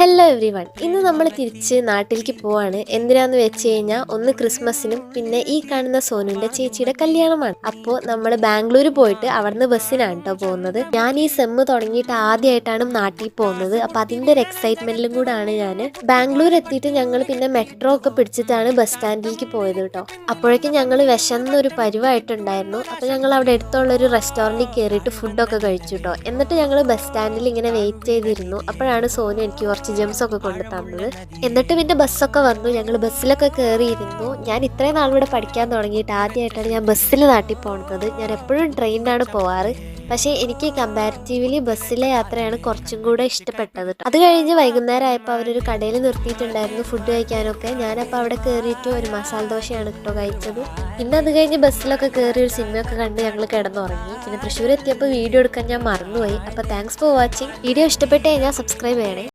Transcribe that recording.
Hello every one, ഇന്ന് നമ്മൾ തിരിച്ച് നാട്ടിലേക്ക് പോവാണ്. എന്തിനാന്ന് വെച്ച് കഴിഞ്ഞാൽ ഒന്ന് ക്രിസ്മസിനും പിന്നെ ഈ കാണുന്ന സോനുവിന്റെ ചേച്ചിയുടെ കല്യാണമാണ്. അപ്പോൾ നമ്മൾ ബാംഗ്ലൂർ പോയിട്ട് അവിടുന്ന് ബസ്സിനാണ് കേട്ടോ പോകുന്നത്. ഞാൻ ഈ സെമ്മ് തുടങ്ങിയിട്ട് ആദ്യമായിട്ടാണ് നാട്ടിൽ പോകുന്നത്. അപ്പം അതിൻ്റെ ഒരു എക്സൈറ്റ്മെന്റിലും കൂടാണ് ഞാൻ. ബാംഗ്ലൂർ എത്തിയിട്ട് ഞങ്ങൾ പിന്നെ മെട്രോ ഒക്കെ പിടിച്ചിട്ടാണ് ബസ് സ്റ്റാൻഡിലേക്ക് പോയത് കേട്ടോ. അപ്പോഴേക്കും ഞങ്ങൾ വിശന്നൊരു പരിവായിട്ടുണ്ടായിരുന്നു. അപ്പോൾ ഞങ്ങൾ അവിടെ അടുത്തുള്ള ഒരു റെസ്റ്റോറൻറ്റിൽ കയറിയിട്ട് ഫുഡൊക്കെ കഴിച്ചു കേട്ടോ. എന്നിട്ട് ഞങ്ങൾ ബസ് സ്റ്റാൻഡിൽ ഇങ്ങനെ വെയിറ്റ് ചെയ്തിരുന്നു. അപ്പോഴാണ് സോനു എനിക്ക് കുറച്ച് ജെംസ് ഒക്കെ കൊണ്ടു തന്നത്. എന്നിട്ട് പിന്നെ ബസ്സൊക്കെ വന്നു. ഞങ്ങൾ ബസ്സിലൊക്കെ കയറിയിരുന്നു. ഞാൻ ഇത്രയും നാൾ ഇവിടെ പഠിക്കാൻ തുടങ്ങിയിട്ട് ആദ്യമായിട്ടാണ് ഞാൻ ബസ്സിൽ നാട്ടിൽ പോകുന്നത്. ഞാൻ എപ്പോഴും ട്രെയിനിലാണ് പോവാറ്. പക്ഷേ എനിക്ക് കമ്പാരിറ്റീവ്ലി ബസ്സിലെ യാത്രയാണ് കുറച്ചും കൂടെ ഇഷ്ടപ്പെട്ടത്. അത് കഴിഞ്ഞ് വൈകുന്നേരം ആയപ്പോൾ അവരൊരു കടയിൽ നിർത്തിയിട്ടുണ്ടായിരുന്നു ഫുഡ് കഴിക്കാനൊക്കെ. ഞാനപ്പോൾ അവിടെ കയറിയിട്ട് ഒരു മസാല ദോശയാണ് കേട്ടോ കഴിച്ചത്. പിന്നെ അത് കഴിഞ്ഞ് ബസ്സിലൊക്കെ കയറി ഒരു സിനിമയൊക്കെ കണ്ട് ഞങ്ങൾ കിടന്നുറങ്ങി. പിന്നെ തൃശ്ശൂർ എത്തിയപ്പോൾ വീഡിയോ എടുക്കാൻ ഞാൻ മറന്നുപോയി. അപ്പോൾ താങ്ക്സ് ഫോർ വാച്ചിങ്. വീഡിയോ ഇഷ്ടപ്പെട്ട് കഴിഞ്ഞാൽ സബ്സ്ക്രൈബ് ചെയ്യണേ.